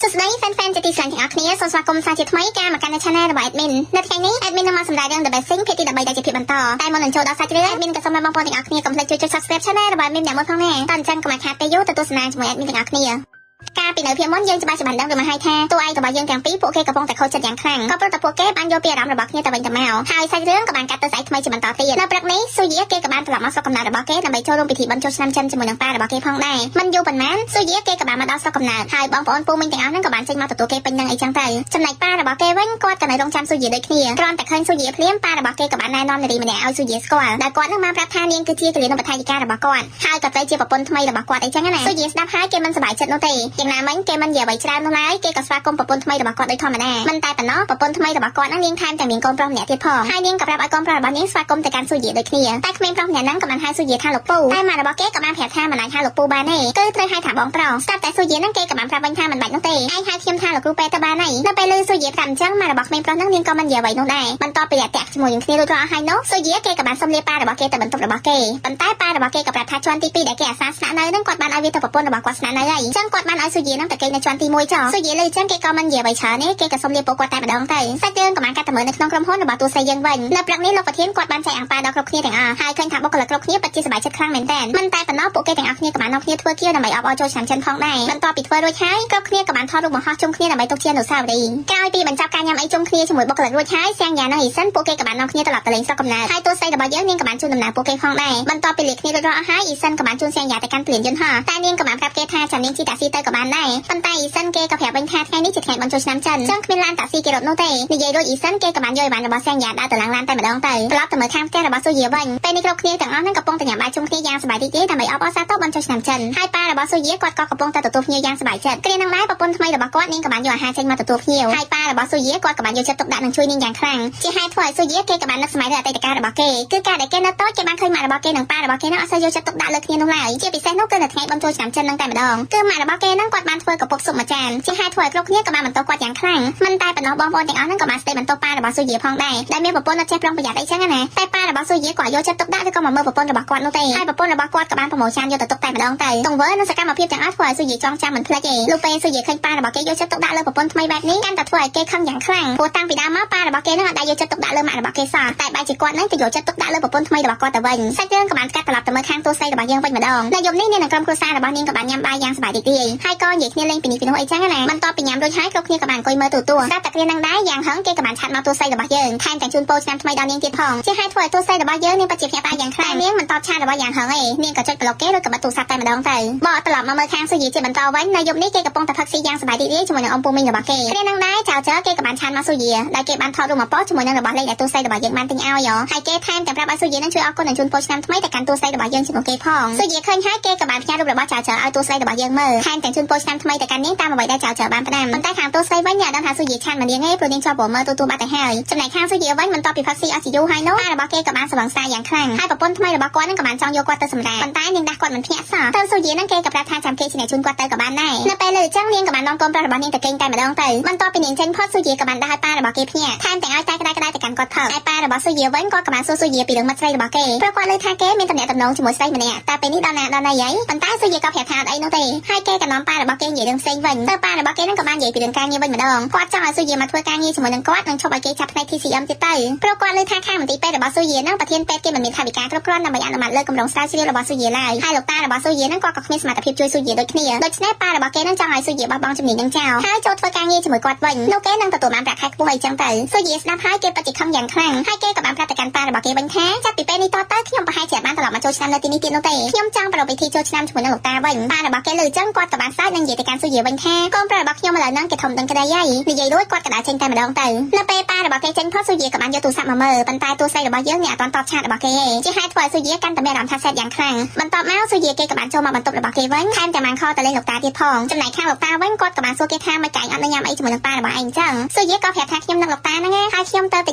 សួស្តី fan ជាទីស្រឡាញ់ទាំងអស់គ្នាសូមស្វាគមន៍សាជាថ្មីការមកកាន់ channel របស់ admin នៅថ្ងៃនេះ admin នឹងមកសម្ដែងរឿង The Blessing ភាគទី13ដែលជាភាគបន្តតែមុននឹងចូលដល់សាច់រឿង admin ក៏សូមឲ្យបងប្អូនទាំងអស់គ្នាកុំភ្លេចជួយចុច subscribe channel របស់ admin ទាំងមុនផងដែរតើអញ្ចឹងកុំឲ្យខាតពេលយូរទៅទស្សនាជាមួយ admin ទាំងអស់គ្នាការពីនៅភាគមុនយើងច្បាស់ដឹងពីមកហើយថាតួឯករបស់យើងទាំងពីរពួកគេកំពុងតែខូចចិត្តយ៉ាងខ្លាំងក៏ព្រោះតែពួកគេបានយកពីអារម្មណ៍របស់គ្នាទៅវិញទៅមកហើយសាច់រឿងក៏បានកាត់ទៅស្អែកថ្មីជាបន្តទៀតនៅព្រឹកនេះស៊ូយាគេក៏បានត្រឡប់មកស្រុកកំណើតរបស់គេដើម្បីចូលរួមពិធីបុណ្យចូលឆ្នាំចិនជាមួយនឹងប៉ារបស់គេផងដែរមិនយូរប៉ុន្មានស៊ូយាគេក៏បានមកដល់ស្រុកកំណើតហើយបងប្អូនពូមីងទាំងអស់ហ្នឹងក៏បានចេញមកទទួលគេពេញនឹងអីចឹងទៅចំណែកប៉ារបស់គេវិញគាត់ក៏នៅរងចាំស៊ូយាដូចគ្នាគ្រាន់តែឃើញស៊ូយាភ្លាមប៉ារបស់គេក៏បានណែនាំនារីម្នាក់ឲ្យស៊ូយាស្គាល់ដែលគាត់នឹងបានប្រាប់ថានាងគឺជាកលិនុបដ្ឋាយិការបស់គាត់ហើយក៏ទៅជាប្រពន្ធថ្មីរបស់គាត់អីចឹងណាស៊ូយាស្ដាប់ហើយគេមិនសប្បាយចិត្តនោះទេយ៉ាងណាមិញគេមិននិយាយអ្វីច្រើននោះឡើយគេក៏ស្វាគមន៍ប្រពន្ធថ្មីរបស់គាត់ដោយធម្មតាមិនតែប៉ុណ្ណោះប្រពន្ធថ្មីរបស់គាត់នឹងនាងថែមទាំងមានកូនប្រុសម្នាក់ទៀតផងហើយនាងក៏ប្រាប់ឲ្យកូនប្រុសរបស់នាងស្វាគមន៍ទៅកាន់ស៊ូយាដូចគ្នាតែក្មេងប្រុសម្នាក់ហ្នឹងក៏បានហៅស៊ូយាថាលោកពូតែម៉ាក់របស់គេក៏បានប្រាប់ថាមិនអាចហៅលោកពូបានទេគឺត្រូវហៅថាបងប្រុសស្ដាប់តែស៊ូយាហ្នឹងគេក៏បានប្រាប់វិញថាមិនបាច់នោះទេឯងហៅខ្ញុំថាលោកគ្រូពេទ្យទៅបានហើយនៅពេលឮស៊ូយាប្រាប់អញ្ចឹងម៉ាក់របស់ក្មេងប្រុសហ្នឹងនាងក៏មិននិយាយអ្វីនោះដែរបន្ទាប់ពីលាក់តាក់ជាមួយនឹងគ្នារួចរាល់ហើយនោះស៊ូយាគេក៏បានសុំលាប៉ារបស់គេទៅបន្ទប់របស់គេប៉ុន្តែប៉ារបស់គេក៏ប្រាប់ថាជាន់ទី2ដែលគេអាសាស្នាក់នៅហ្នឹងគាត់បានឲ្យវាទៅប្រពន្ធរបស់គាត់ស្នាក់នៅហើយអញ្ចឹងគាត់បានឲ្យស៊ូយាហ្នឹងទៅគេនៅជាន់ទី1ចុះស៊ូយាលើអញ្ចឹងគេក៏មិននិយាយអ្វីច្រើនទេគេក៏សុំលាពួកគាត់តែម្ដងទៅសាច់រឿងក៏បានកាត់ទៅមើលនៅក្នុងក្រុមហ៊ុនរបស់ទូស័យយើងវិញនៅព្រឹកនេះលោកប្រធានគាត់បានចែកអាំងប៉ាដល់គ្រប់គ្នាទាំងអស់ហើយឃើញថាបុគ្គលិកគ្រប់គ្នាពិតជាសប្បាយចិត្តខ្លាំងមែនទែនមិនតែប៉ុណ្ណោះពួកគេទាំងអស់គ្នាក៏បាននាំគ្នាធ្វើគៀវដើម្បីអបអរចូលឆ្នាំចិនផងដែរបន្ទាប់ពីធ្វើរួចហើយគ្រប់គ្នាក៏បានថតរូបបង្ហោះជុំគ្នាដើម្បីទុកជាអនុស្សាវរីយ៍ក្រោយពីបញ្ចប់ការញ៉ាំអីជុំគ្នាជាមួយបុគ្គលិករួចហើយសៀងយ៉ានិងអ៊ីសិនពួកគេក៏បាននាំគ្នាត្រឡប់ទៅលេងស្រុកកំណើតហើយទូស័យរបស់យើងនាងក៏បានជូនដំណើរពួកគេផងដែរបន្ទាប់ពីលាគ្នារួចរាល់ហើយអ៊ីសិនក៏បានជូនសៀងយ៉ាទៅកាន់ព្រានយន្តហោះតែនាងក៏បានប្រាប់គេថាចាំនាងជិះតាក់ស៊ីទៅក៏បានដែរប៉ុន្តែអ៊ីសិនគេក៏ប្រាប់វិញថាថ្ងៃនេះជាថ្ងៃបុណ្យចូលឆ្នាំចិនចឹងគ្មានឡានតាក់ស៊ីគេរត់នោះទេនិយាយរួចអ៊ីសិនគេក៏បានយកអីវ៉ាន់របស់សៀងយ៉ាដើរទៅឡើងឡានតែម្ដងទៅត្រឡប់ទៅមើលខាងផ្ទះរបស់ស៊ូយាវិញពេលនេះគ្រប់គ្នាទាំងអស់ហ្នឹងកំពុងតែញ៉ាំបាយជុំគ្នាយ៉ាងសប្បាយរីករាយដើម្បីអបអរសាទរបុណ្យចូលឆ្នាំចិនហើយប៉ារបស់ស៊ូយាគាត់ក៏កំពុងតែទទួលភ្ញៀវយ៉ាងសប្បាយចិត្តគ្រានឹងដែរប្រពន្ធថ្មីរបស់គាត់នាងក៏បានយកអាហារចេញមកទទួលភ្ញៀវហើយប៉ារបស់ស៊ូយាគាត់ក៏បានយកចិត្តទុកដាក់នឹងជួយនាងយ៉ាងខ្លាំងជាហេតុធ្វើឲ្យស៊ូយាគេក៏បាននឹកស្មារតីអតីតកាលរបស់គេគឺការដែលគេនៅតូចគេបានឃើញម៉ាក់របស់គេនិងប៉ារបស់គេនឹងអត់សូវយកចិត្តទុកដាក់លើគ្នានោះឡើយជាពិសេសនោះគឺនៅថ្ងៃបុណ្យចូលឆ្នាំចិននឹងតែម្ដងគឺម៉ាក់របស់គេនឹងគាត់បានធ្វើកពុកស៊ុបមួយចានជាហេតុធ្វើឲ្យគ្រប់គ្នាក៏បានបន្តគាត់យ៉ាងខ្លាំងមិនតែប៉ុណ្ណោះបងប្អូនទាំងអស់ហ្នឹងក៏បានស្ដីបន្ទោសប៉ារបស់ស៊ូយាផងដែរដែលមានប្រពន្ធអត់ចេះប្រុងប្រយ័ត្នអីចឹងណាតែប៉ារបស់ស៊ូយាក៏យកចិត្តទុកដាក់ឬក៏មកមើលប្រពន្ធរបស់គាត់នោះទេហើយប្រពន្ធរបស់គាត់ក៏បានប្រមូលចានយកទៅទុកតែម្ដងទៅទង្វើនិងសកម្មភាពទាំងអស់ធ្វើឲ្យស៊ូយាចងចាំមិនភ្លេចទេលោកពេលស៊ូយាឃើញប៉ារបស់គេយកចិត្តទុកដាក់លើប្រពន្ធថ្មីបែបនេះកាន់តែធ្វើឲ្យគេខឹងយ៉ាងខ្លាំងព្រោះតាំងពីដើមមកប៉ារបស់គេនឹងអត់ដែលយកចិត្តទុកដាក់លើម៉ាក់របស់គេសោះតែបែរជាគាត់នឹងទៅយកចិត្តទុកដាក់លើប្រពន្ធថ្មីរបស់គាត់ទៅវិញសាច់រឿងក៏បានកាត់ត្រឡប់ទៅមើលខាងទូស័យរបស់យើងវិញម្ដងនៅយប់នេះនាងនិងក្រុមគ្រួសាររបស់នាងក៏បានញ៉ាំបាយយ៉ាងសប្បាយរីករាយហើយក៏និយាយគ្នាលេងពីនេះពីនោះអីចឹងណាបន្ទាប់ពីញ៉ាំរួចហើយគ្រប់គ្នាក៏បានអង្គុយមើលទូរទស្សន៍តែគ្រានឹងដែរយ៉ាងហឹងគេក៏បានឆាត់មកទូស័យរបស់យើងថែមទាំងជូនពរឆ្នាំថ្មីដល់នាងទៀតផងជាហេតុធ្វើឲ្យទូស័យរបស់យើងនាងពិតជាភ្ញាក់ផ្អើលយ៉ាងខ្លាំងនាងមិនតបឆាតរបស់យ៉ាងហឹងទេនាងក៏ចុចប្លុកគេឬក៏បិទទូរស័ព្ទតែម្ដងទៅបកត្រឡប់មកមើលខាងស៊ូយាជាបន្តវិញនៅយប់នេះគេកំពុងតែផឹកស៊ីយ៉ាងសប្បាយរីករាយជាមួយនឹងអ៊ំពូមីងរបស់គេគ្រានឹងដែរចៅចើគេក៏បានឆាតមកស៊ូយាដែលគេបានថតរូបមកប៉ោះជាមួយនឹងរបស់លេខដែលទូស័យរបស់យើងបានទិញឲ្យហើយគេថែមទាំងប្រាប់ឲ្យស៊ូយានឹងជួយអរគុណនិងជូនពរឆ្នាំថ្មីទៅកាន់ទូស័យរបស់យើងជាមួយគេផងស៊ូយាឃើញហើយគេក៏បានផ្ញើរូបរបស់ចៅចើឲ្យទូស័យរបស់យើងមើលថែមទាំងជូនពរឆ្នាំថ្មីទៅកាន់នាងតាមអ្វីដែលចៅចើបានផ្ដាំប៉ុន្តែខាងទូស័យវិញអ្នកដឹងថាស៊ូយាឆាតមកនាងឯងព្រោះនាងជាប់មើលទូបាត់ទៅហើយចំណែកខាងស៊ូយាវិញបន្ទាប់ពីផឹកស៊ីអស់ជាយូរហើយនោះរបស់គេក៏បានស្វឹងសារយ៉ាងខ្លាំងហើយប្រពន្ធថ្មីរបស់គាត់នឹងក៏បានចង់យកគាត់ទៅសម្រាកប៉ុន្តែនាងដាស់គាត់មិនភ្ញាក់សោះទៅស៊ូយានឹងគេក៏ប្រាប់ថាចាំគេជាអ្នកជូនគាត់ទៅក៏បានដែរនៅពេលលើអញ្ចឹងនាងក៏បាននាំកូនប្រុសរបស់នាងទៅគេងតែម្ដងទៅបន្ទាប់ពីនាងចេញផុតស៊ូយាក៏បានដាស់ឲ្យប៉ារបស់គេភ្ញាក់ថែមទាំងឲ្យតែក្តៅៗទៅកាន់គាត់ថើបហើយប៉ារបស់ស៊ូយាវិញគាត់ក៏បានសួរស៊ូយាពីរឿងមិត្តស្រីរបស់គេព្រោះគាត់លើថាគេមានទំនាក់ទំនងជាមួយស្រីម្នាក់តែពេលនេះដល់ណាដល់ណីហីប៉ុន្តែស៊ូយាក៏ប្រាប់ថាអត់អីនោះទេហើយគេក៏នាំប៉ារបស់គេនិយាយរឿងផ្សេងវិញទៅប៉ារបស់គេនឹងក៏បាននិយាយពីរឿងការងារវិញម្ដងគាត់ចង់ឲ្យស៊ូយាមកធ្វើការងារជាមួយនឹងគាត់និងឈប់ឲ្យគេចាប់ផ្នែក TCM ទៀតទៅព្រោះគាត់លើថាខាងមន្ទីរពេទ្យរបស់ស៊ូយានឹងប្រធានពេទ្យគេមិនមានថវិកាគ្រប់គ្រាន់ដើម្បីអនុម័តលើគម្រោងស្រាវជ្រាវរបស់ស៊ូយាឡើយហើយលោកតារបស់ស៊ូយានឹងគាត់ក៏គ្មានសមត្ថភាពជួយស៊ូយាដូចគ្នាដូច្នេះប៉ារបស់គេនឹងចង់ឲ្យស៊ូយាបោះបង់ជំនាញនឹងចោលហើយចូលធ្វើការងារជាមួយគាត់វិញនោះគេនឹងទទួលបានប្រាក់ខែខ្ពស់អីចឹងទៅស៊ូយាស្ដាប់ហើយគេពិតជាខឹងយ៉ាងខ្លាំងហើយគេក៏បានប្រាប់ទៅកាន់ប៉ារបស់គេវិញថាចាប់ពីពេលនេះតទៅខ្ញុំប្រហែលជាបានត្រឡប់មកចូលឆ្នាំនៅទីនេះទៀតនោះទេខ្ញុំចង់ប្រារព្ធពិធីចូលឆ្នាំជាមួយនឹងលោកតាវិញប៉ារបស់គេលើចឹងគាត់ក៏បានសើចនឹងនិយាយទៅកាន់ស៊ូយាវិញថាកូនប្រុសរបស់ខ្ញុំឥឡូវហ្នឹងគេធំដឹងក្តីហើយនិយាយរួចគាត់ក៏ដើរចេញតែម្ដងទៅនៅពេលប៉ារបស់គេចេញផុតស៊ូយាក៏បានយកទូរស័ព្ទមកមើលប៉ុន្តែទូរស័ព្ទរបស់យើងអ្នកអត់ទាន់តបឆាតរបស់គេទេជាហេតុធ្វើឲ្យស៊ូយាកាន់តែមានអារម្មណ៍ថាសែតយ៉ាងខ្លាំងបន្ទាប់មកស៊ូយាគេក៏បានចូលមកបន្ទប់របស់គេវិញថែមទាំងបានខលទៅលេងលោកតាទៀតផងចំណែកខាងលោកតាវិញគាត់ក៏បានសួរគេថាមិនកាយអត់នៅញ៉ាំអីជាមួយនឹងប៉ារបស់ឯងចឹងស៊ូយាក៏ប្រាប់ថាខ្ញុំនឹងលោកតាហ្នឹងហើយខ្ញុំទៅ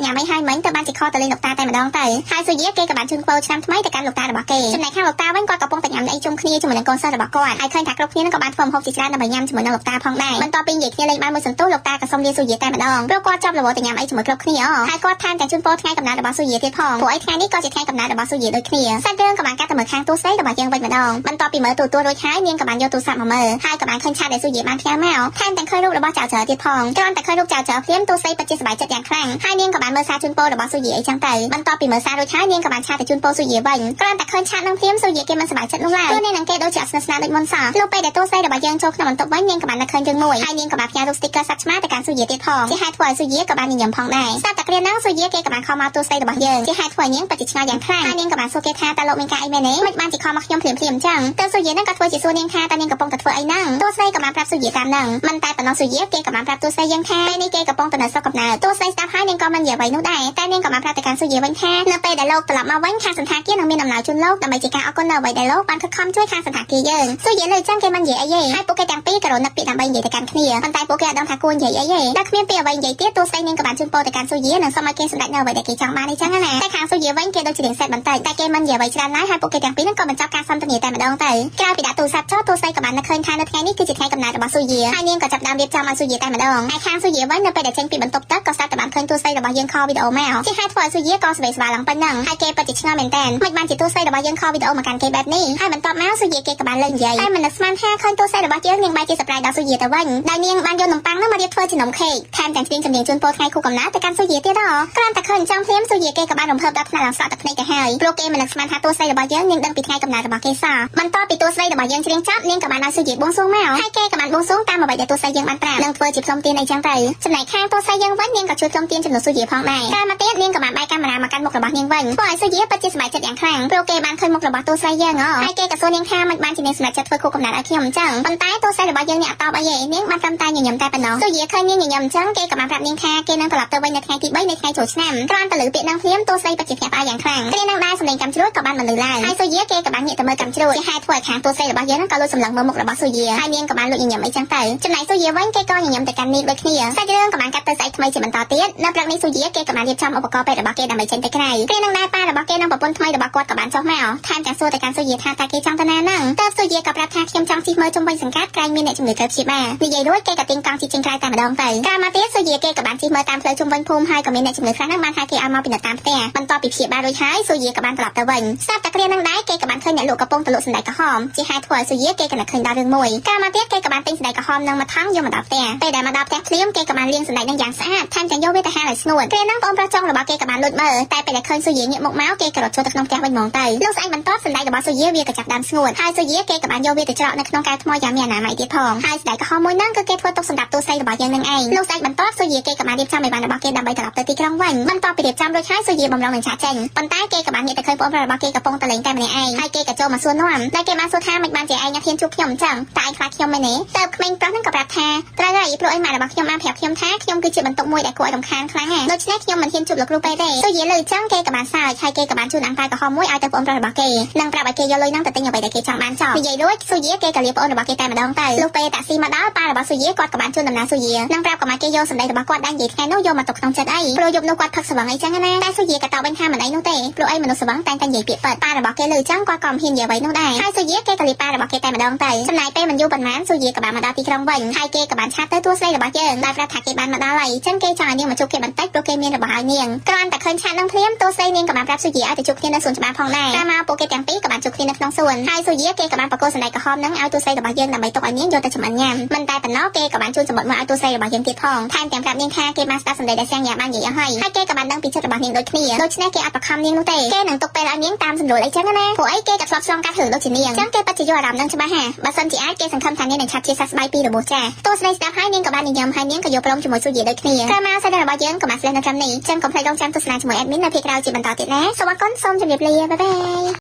ញ៉ាំអីហើយមិញទៅបានជាខលទៅលេងលោកតាតែម្ដងទៅហើយស៊ូយាគេក៏បានជូនពរឆ្នាំថ្មីទៅកាន់លោកតារបស់គេចំណែកខាងលោកតាវិញគាត់កំពុងតែញ៉ាំអីជុំគ្នាជាមួយនឹងកូនសិស្សរបស់គាត់ហើយឃើញថាគ្រប់គ្នានឹងក៏បានធ្វើម្ហូបជា ជាច្រើនដើម្បីញ៉ាំជាមួយនឹងលោកតាផងដែរបន្ទាប់ពីនិយាយគ្នាលេងបានមួយសន្ទុះលោកតាក៏សុំលាស៊ូយាតែម្ដងព្រោះគាត់ចាប់រវល់ទៅញ៉ាំអីជាមួយគ្រប់គ្នាហើយគាត់ថែមទាំងជូនពរថ្ងៃកំណើតរបស់ស៊ូយាទៀតផងព្រោះថ្ងៃនេះក៏ជាថ្ងៃកំណើតរបស់ស៊ូយាដូចគ្នាសាច់រឿងក៏បានកាត់ទៅមើលខាងទូស្ដីរបស់យើងវិញម្ដងបន្ទាប់ពីមើលទូរួចហើយនាងក៏បានយកទូរស័ព្ទមកមើលហើយក៏បានឃើញឆាតដែលស៊ូយាបានផ្ញើមកថែមទាំងឃើញរូបរបស់ចៅចើទៀតផងគ្រាន់តែឃើញរូបចៅចើភ្លាមទូស្ដីពិតជាសប្បាយចិត្តយ៉ាងខ្លាំងហើយនាងក៏បានមើលសារជូនពររបស់ស៊ូយាអីចឹងទៅបន្ទាប់ពីមើលសាររួចហើយនាងក៏បានឆាតទៅជូនពរស៊ូយាវិញគ្រាន់តែឃើញឆាតនឹងភ្លាមស៊ូយាគេមិនសប្បាយចិត្តនោះឡើយព្រោះនាងនឹងគេដូចជាស្និទ្ធស្នាលដូចមុនសោះលុះពេលដែលទូស្ដីរបស់យើងចូលក្នុងបន្ទប់វិញនាងក៏បាននឹកឃើញរឿងមួយហើយនាងក៏បានផ្ញើរូប sticker សត្វឆ្មាទៅកាន់ស៊ូយាទៀតផងជាហេតុធ្វើឲ្យស៊ូយាក៏បានញញឹមផងដែរស្ដាប់តែគ្រាហ្នឹងស៊ូយាគេក៏បានខំមកទូស្ដីរបស់យើងជាហេតុធ្វើឲ្យនាងពិតជាឆ្ងល់យ៉ាងខ្លាំងហើយនាងក៏បានសួរគេថាតើលោកមានការអីមែនទេមិនបានជាខំមកខ្ញុំភ្លាមអញ្ចឹងតើស៊ូយានឹងក៏ធ្វើជាសួរនាងថាតើនាងកំពុងតែធ្វើអីហ្នឹងទូស្ដីក៏បានប្រាប់ស៊ូយាតាមហ្នឹងមិនតែប៉ុណ្ណោះស៊ូយាគេក៏បានប្រាប់ទូស្ដីយើងថាពេលនេះគេកំពុងតែនៅស្រុកកំណើតទូស្ដីស្ដាប់ហើយនាងក៏មិននិយាយអ្វីនោះដែរតែនាងក៏បានប្រាប់ទៅកាន់ស៊ូយាវិញថានៅពេលដែលលោកត្រឡប់មកវិញខាងសន្តាគារនឹងមានដំណើរជូនលោកដើម្បីជាការអរគុណនៅអ្វីដែលលោកបានខិតខំជួយខាងសន្តាគារយើងស៊ូយាលើអញ្ចឹងគេមិននិយាយអីទេហើយពួកគេទាំងពីរក៏រនឹកពាក្យដើម្បីនិយាយទៅកាន់គ្នាប៉ុន្តែពួកគេអត់ដឹងថាគួរនិយាយអីទេតែគ្មានពាក្យអ្វីនិយាយទៀតទូស្ដីនាងក៏បានជូនពរទៅកាន់ស៊ូយានិងសូមឲ្យគេសម្រេចនៅអ្វីដែលគេចង់បានអីចឹងណាតែខាងស៊ូយាវិញគេដូចជារៀងសេតបន្តិចតែគេមិននិយាយអ្វីច្រើនឡើយហើយពួកគេទាំងពីរនឹងក៏បញ្ចប់ការសន្ទនាតែម្ដងទៅក្រោយពីដាក់ទូរស័ព្ទចោលទូស្ដីក៏បាននឹកឃើញថានៅថ្ងៃនេះគឺជាថ្ងៃកំណើតរបស់ស៊ូយាហើយនាងក៏ចាប់ដើមរៀបចំឲ្យស៊ូយាតែម្ដងហើយខាងស៊ូយាវិញនៅពេលដែលចេញពីបន្ទប់ទឹកក៏ស្ដាប់តែបានឃើញទូស្ដីរបស់យើងខលវីដេអូមកជាហេតុធ្វើឲ្យស៊ូយាក៏ស្វេស្វាឡើងពេញហ្នឹងហើយគេពិតជាឆ្ងល់មែនតើមិនបានជាទូស្ដីរបស់យើងខលវីដេអូមកកាន់គេបែបនេះហើយបន្ទាប់មកស៊ូយាគេក៏បានលើកនិយាយតែមិននឹកស្មានថាឃើញទូស្ដីរបស់យើងនាងបែរជា surprise ដល់ស៊ូយាទៅវិញដែលនាងបានយកនំប៉័ងនោះមករៀបធ្វើជានំខេកថែមទាំងច្រៀងចម្រៀងជូនពរថ្ងៃខួបកំណើតទៅកាន់ស៊ូយាទៀតហ៎គ្រាន់តែឃើញចង់ភ្លាមស៊ូយាគេក៏បានរំភើបដល់ថ្នាក់ឡើងស្រក់ទឹកភ្នែកទៅហើយព្រោះគេមិននឹកស្មានថាទូស្ដីរបស់យើងនាងដឹងពីថ្ងៃកំណើតរបស់គេសោះបន្ទាប់ពីទូស្ដីរបស់យើងច្រៀងចប់នាងក៏បានឲ្យស៊ូយាបួងសួងមកហើយគេក៏បានបួងសួងតាមអ្វីដែលទូស្ដីយើងបានប្រាប់នឹងធ្វើជាផ្លុំទៀនអីចឹងទៅចំណែកខាងទូស្ដីយើងវិញនាងក៏ជួយផ្លុំទៀនចំនួនស៊ូយាផងដែរក្រោយមកទៀតនាងក៏បានបែកកាមេរ៉ាមកកាន់មុខរបស់នាងវិញព្រោះឲ្យស៊ូយាពិតជាសប្បាយចិត្តយ៉ាងខ្លាំងព្រោះគេបានឃើញមុខរបស់ទូស្ដីយើងហើយគេក៏សួរនាងថាមិនបានជានាងសម្រេចចិត្តធ្វើខួបកំណើតឲ្យខ្ញុំអញ្ចឹងប៉ុន្តែទូស្ដីរបស់យើងនេះអត់តបអីទេនាងបានត្រឹមតែញញឹមតែប៉ុណ្ណោះស៊ូយាឃើញនាងញញឹមអញ្ចឹងគេក៏បានប្រាប់នាងថាគេនឹងត្រឡប់ទៅវិញនៅថ្ងៃទី3នៃថ្ងៃចូលឆ្នាំគ្រាន់តែលើពាក្យនឹងភ្លាមទូស្ដីពិតជាភ្ញាក់ផ្អើលយ៉ាងខ្លាំងពេលនឹងដែរសម្លេងកម្មជ្រួតក៏បានបន្លឺឡើងហើយស៊ូយាគេក៏បានងាកទៅមើលកម្មជ្រួតជាហេតុធ្វើឲ្យខាងទូស្ដីរបស់យើងនឹងក៏លួចសម្លឹងមើលមុខរបស់ស៊ូយាហើយនាងក៏បានលួចញញឹមអីចឹងទៅចំណែកស៊ូយាវិញគេក៏ញញឹមទៅកាន់នាងដូចគ្នាសាច់រឿងក៏បានកាត់ទៅស្អែកថ្មីជាបន្តទៀតនៅព្រឹកនេះស៊ូយាគេក៏បានរៀបចំឧបករណ៍ពេទ្យរបស់គេដើម្បីចេញទៅក្រៅពេលនឹងដែរប៉ារបស់គេនិងប្រពន្ធថ្មីរបស់គាត់ក៏បានចុះមកថែមទាំងសួរទៅកាន់ស៊ូយាថាតើគេចង់ទៅណាហ្នឹងតើស៊ូយាក៏ប្រាប់ថាខ្ញុំចង់ជិះមើលជុំវិញសង្កាត់ក្រែងមានអ្នកជំងឺត្រូវព្យាបាលនិយាយរួចគេក៏ទិញកង់ជិះចេញក្រៅតែម្ដងទៅក្រោយមកទៀតស៊ូយាគេក៏បានជិះមើលតាមផ្លូវជុំវិញភូមិហើយក៏មានអ្នកជំងឺខ្លះហ្នឹងបានហៅគេឲ្យមកពីនៅតាមផ្ទះបន្ទាប់ពីព្យាបាលរួចហើយស៊ូយាក៏បានត្រឡប់ទៅវិញស្រាប់តែគ្រានឹងដែរគេក៏បានឃើញអ្នកលក់កំពុងទៅលក់សណ្តែកក្រហមជាហេតុធ្វើឲ្យស៊ូយាគេក៏នឹកឃើញដល់រឿងមួយក្រោយមកទៀតគេក៏បានទិញសណ្តែកក្រហមនឹងមកថងយកមកដល់ផ្ទះពេលដែលមកដល់ផ្ទះភ្លាមគេក៏បានលាងសណ្តែកនឹងយ៉ាងស្អាតថែមទាំងយកវាទៅហាលឲ្យស្ងួតគ្រានឹងបងប្រុសចុងរបស់គេក៏បានលួចមើលតែពេលដែលឃើញស៊ូយាងាកមុខមកគេក៏រត់ចូលទៅក្នុងផ្ទះវិញហ្មងទៅលុះស្អែកបន្ទាប់សណ្តែករបស់ស៊ូយាវាក៏ចាប់ដើមស្ងួតហើយស៊ូយាគេក៏បានយកវាទៅច្រកនៅក្នុងកែវថ្មយ៉ាងមានអនាម័យទៀតផងហើយសណ្តែកក្រហមមួយហ្នឹងគឺគេធ្វើទុកសម្រាប់ទូស្ដីរបស់យើងនឹងឯងលុះស្អែកបន្ទាប់ស៊ូយាគេក៏បានរៀបចំអីវ៉ាន់របស់គេដើម្បីត្រឡប់ទៅទីក្រុងវិញបន្ទាប់ពីរៀបចំរួចហើយស៊ូយាបំរុងនឹងឆាកចេញប៉ុន្តែគេក៏បានងាកទៅឃើញបងប្រុសរបស់គេកំពុងតែលេងតែម្នាក់ឯងហើយគេក៏ចូលមកសួរនាំតែគេបានសួរថាមិនបានជាឯងញ៉ាំហ៊ានជួបខ្ញុំអញ្ចឹងតែឯងខ្លាចខ្ញុំមែនទេតើក្មេងប្រុសហ្នឹងក៏ប្រាប់ថាត្រូវហើយព្រោះអីម៉ែរបស់ខ្ញុំបានប្រាប់ខ្ញុំថាខ្ញុំគឺជាបន្ទុកមួយដែលគួរឲ្យរំខានខ្លាំងណាស់ដូច្នេះខ្ញុំមិនហ៊ានជួបលោកគ្រូពេទ្យទេស៊ូយាលើអញ្ចឹងគេក៏បានសើចហើយគេក៏បានជូនអាំងប៉ាវក្រហមមួយឲ្យទៅបងប្រុសរបស់គេនិងប្រាប់ឲ្យគេយកលុយហ្នឹងទៅទិញអ្វីដែលគេចង់បានចោលនិយាយរួចស៊ូយាគេក៏លាបងប្អូនរបស់គេតែម្ដងទៅលុះពេលតាក់ស៊ីមកដល់ប៉ារបស់ស៊ូយាគាត់ក៏បានជូនដំណើរស៊ូយានិងប្រាប់កុំឲ្យគេយកសម្ដីរបស់គាត់ដែលនិយាយថ្ងៃនោះយកមកទុកក្នុងចិត្តអីព្រោះយប់នោះគាត់ផឹកស្វឹងអីចឹងណាតែស៊ូយាក៏តបវិញថាមិនអីនោះទេព្រោះអីមនុស្សស្វឹងតែងតែនិយាយពាក្យប៉ារបស់គេលើអញ្ចឹងគាត់ក៏មិនហ៊ាននិយាយអ្វីនោះដែរហើយស៊ូយាគេក៏លាប៉ារបស់គេតែម្ដងទៅចំណែកពេលមិនយូរប៉ុន្មានស៊ូយាក៏បានមកដល់ទីក្រុងវិញហើយគេក៏បានឆាតទៅទូស្ដីរបស់យើងដែលប្រាប់ថាគេបានមកដល់ហើយអញ្ចឹងគេចង់ឲ្យនាងមកជួបគេបន្តិចព្រោះគេមានរបស់ឲ្យនាងគ្រាន់តែឃើញឆាតនឹងភ្លាមទូស្ដីនាងក៏បានប្រាប់ស៊ូយាឲ្យទៅជួបគ្នានៅសួនច្បារផងដែរតែមកពួកគេទាំងពីរក៏បានជួបគ្នានៅក្នុងសួនហើយស៊ូយាគេក៏បានបកគោសណ្ដែកក្រហមនឹងឲ្យទូស្ដីរបស់យើងដើម្បីទុកឲ្យនាងយកទៅចម្អិនញ៉ាំមិនតែប៉ុណ្ណោះគេក៏បានជូនសម្បត្តិមកឲ្យទូស្ដីរបស់យើងទៀតផងថែមទាំងប្រាប់នាងថាគេបានស្ដាប់សម្ដីដែលសៀងយ៉ាបាននិយាយឲ្យហើយគេក៏បានដឹងពីចិត្តរបស់នាងដូចគ្នាដូច្នេះគេអត់បខំនាងនោះទេគេនឹងទុកពេលឲ្យនាងតាមសម្រួលអីចឹងណាព្រោះអីគេក៏ធ្លាប់ឆ្លងកាត់រឿងដូចជានាងអញ្ចឹងគេពិតជាយកអារម្មណ៍នឹងច្បាស់ហាបើសិនជាអាចគេសង្ឃឹមថានាងនឹងឆាប់ជាសះស្បើយពីរបួសចាស់ទូស្ដីស្ដាប់ហើយនាងក៏បានញញឹមហើយនាងក៏យកព្រមជាមួយស៊ូយាដូចគ្នាក្រោយមកសាររបស់យើងក៏បានស្លេះនៅត្រឹមនេះចឹងកុំភ្លេចរងចាំទស្សនាជាមួយ admin នៅភាគក្រោយជាបន្តទៀតណាសូមអរគុណសូមជម្រាបលាបាយបាយ